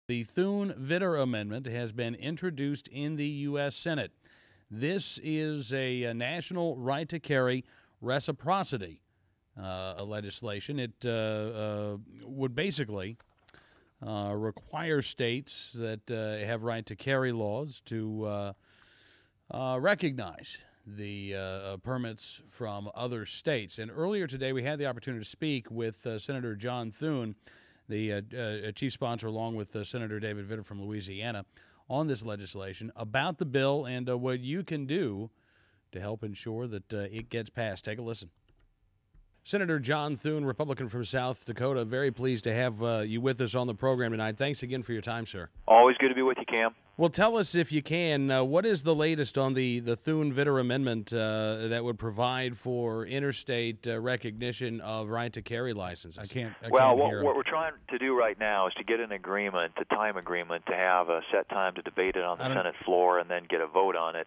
The Thune-Vitter Amendment has been introduced in the U.S. Senate. This is a national right to carry reciprocity legislation. It would basically require states that have right to carry laws to recognize the permits from other states. And earlier today, we had the opportunity to speak with Senator John Thune, the chief sponsor, along with Senator David Vitter from Louisiana, on this legislation about the bill and what you can do to help ensure that it gets passed. Take a listen. Senator John Thune, Republican from South Dakota, very pleased to have you with us on the program tonight. Thanks again for your time, sir. Always good to be with you, Cam. Well, tell us, if you can, what is the latest on the Thune-Vitter Amendment that would provide for interstate recognition of right-to-carry licenses? I can't hear. What we're trying to do right now is to get an agreement, a time agreement, to have a set time to debate it on the Senate floor and then get a vote on it.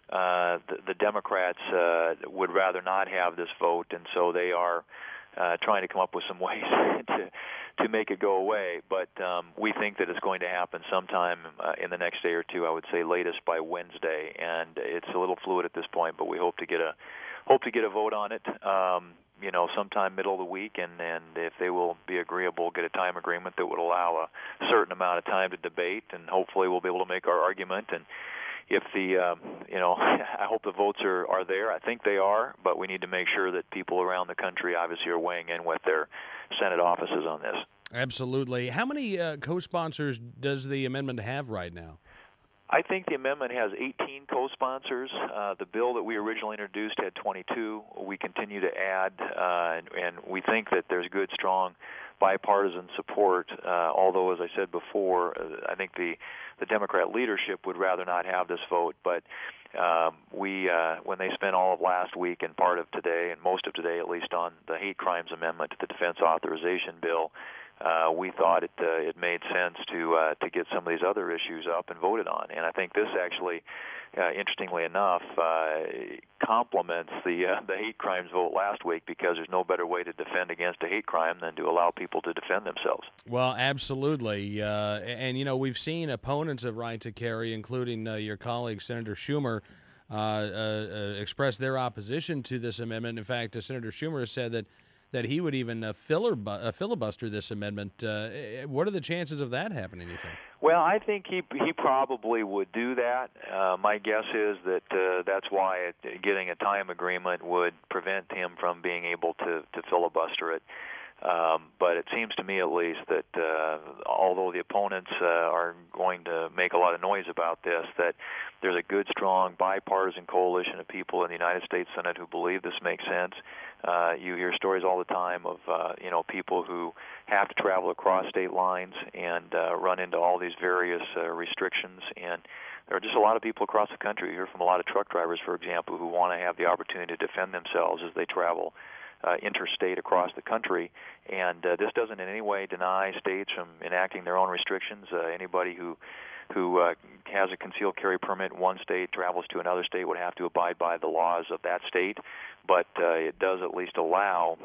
The Democrats would rather not have this vote, and so they are trying to come up with some ways to make it go away. But we think that it's going to happen sometime in the next day or two. I would say latest by Wednesday, and it's a little fluid at this point. But we hope to get a vote on it. Sometime middle of the week, and if they will be agreeable, get a time agreement that would allow a certain amount of time to debate, and hopefully we'll be able to make our argument. And if I hope the votes are there. I think they are, but we need to make sure that people around the country obviously are weighing in with their Senate offices on this. Absolutely. How many co-sponsors does the amendment have right now? I think the amendment has 18 co-sponsors. The bill that we originally introduced had 22. We continue to add, and we think that there's good, strong bipartisan support, although, as I said before, I think the Democrat leadership would rather not have this vote. But when they spent all of last week and part of today, and most of today at least, on the hate crimes amendment to the Defense Authorization Bill, we thought it made sense to get some of these other issues up and voted on. And I think this actually, interestingly enough, complements the hate crimes vote last week, because there's no better way to defend against a hate crime than to allow people to defend themselves. Well, absolutely. And, we've seen opponents of right to carry, including your colleague, Senator Schumer, express their opposition to this amendment. In fact, Senator Schumer has said that he would even filibuster this amendment. What are the chances of that happening, you think? Well, I think he probably would do that. My guess is that that's why getting a time agreement would prevent him from being able to filibuster it. But it seems to me, at least, that although the opponents are going to make a lot of noise about this, that there's a good, strong, bipartisan coalition of people in the United States Senate who believe this makes sense. You hear stories all the time of people who have to travel across state lines and run into all these various restrictions. And there are just a lot of people across the country. You hear from a lot of truck drivers, for example, who want to have the opportunity to defend themselves as they travel interstate across the country. And this doesn't in any way deny states from enacting their own restrictions. Anybody who has a concealed carry permit in one state, travels to another state, would have to abide by the laws of that state. But it does at least allow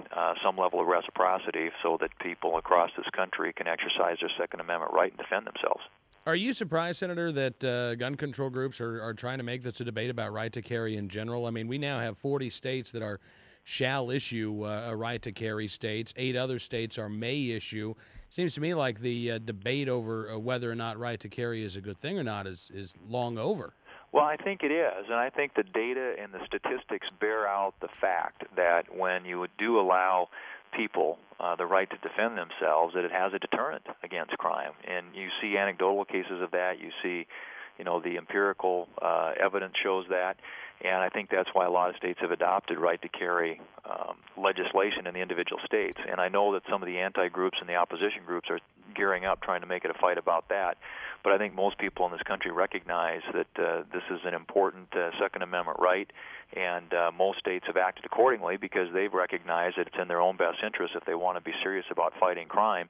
some level of reciprocity so that people across this country can exercise their Second Amendment right and defend themselves. Are you surprised, Senator, that gun control groups are trying to make this a debate about right to carry in general? I mean, we now have 40 states that are shall issue a right to carry states. 8 other states are may issue. Seems to me like the debate over whether or not right to carry is a good thing or not is long over. Well, I think it is, and I think the data and the statistics bear out the fact that when you do allow people the right to defend themselves, that it has a deterrent against crime. And you see anecdotal cases of that. You see, the empirical evidence shows that. And I think that's why a lot of states have adopted right to carry legislation in the individual states. And I know that some of the anti-groups and the opposition groups are gearing up trying to make it a fight about that. But I think most people in this country recognize that this is an important Second Amendment right, and most states have acted accordingly because they've recognized that it's in their own best interest, if they want to be serious about fighting crime,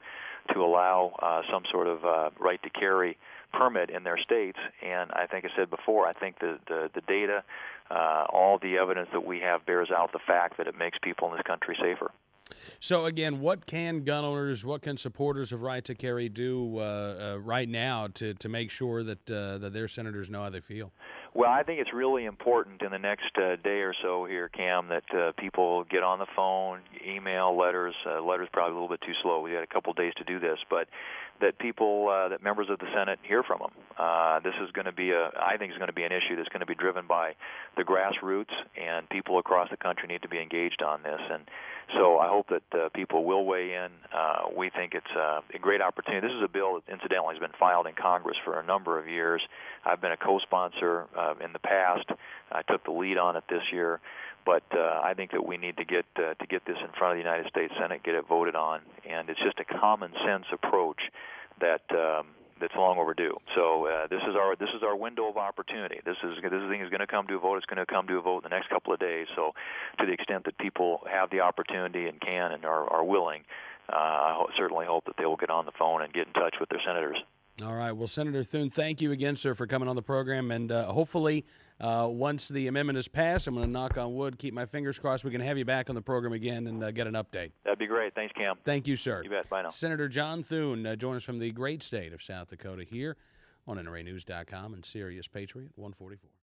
to allow some sort of right to carry permit in their states. And I think I said before, I think the data, all the evidence that we have bears out the fact that it makes people in this country safer. So again, what can gun owners, what can supporters of right to carry do right now to make sure that that their senators know how they feel? Well, I think it's really important in the next day or so here, Cam, that people get on the phone, email, letters. Letters probably a little bit too slow. We had a couple days to do this, but that people, that members of the Senate hear from them. This is going to be I think, is going to be an issue that's going to be driven by the grassroots, and people across the country need to be engaged on this. And so I hope that people will weigh in. We think it's a great opportunity. This is a bill that, incidentally, has been filed in Congress for a number of years. I've been a co-sponsor in the past. I took the lead on it this year. But I think that we need to get this in front of the United States Senate, get it voted on, and it's just a common sense approach that that's long overdue. So this is our window of opportunity. This thing is going to come to a vote. It's going to come to a vote in the next couple of days. So to the extent that people have the opportunity and can and are willing, I certainly hope that they will get on the phone and get in touch with their senators. All right. Well, Senator Thune, thank you again, sir, for coming on the program. And hopefully, once the amendment is passed, I'm going to knock on wood, keep my fingers crossed, we can have you back on the program again and get an update. That'd be great. Thanks, Cam. Thank you, sir. You bet. Bye now. Senator John Thune joins us from the great state of South Dakota here on NRAnews.com and Sirius Patriot 144.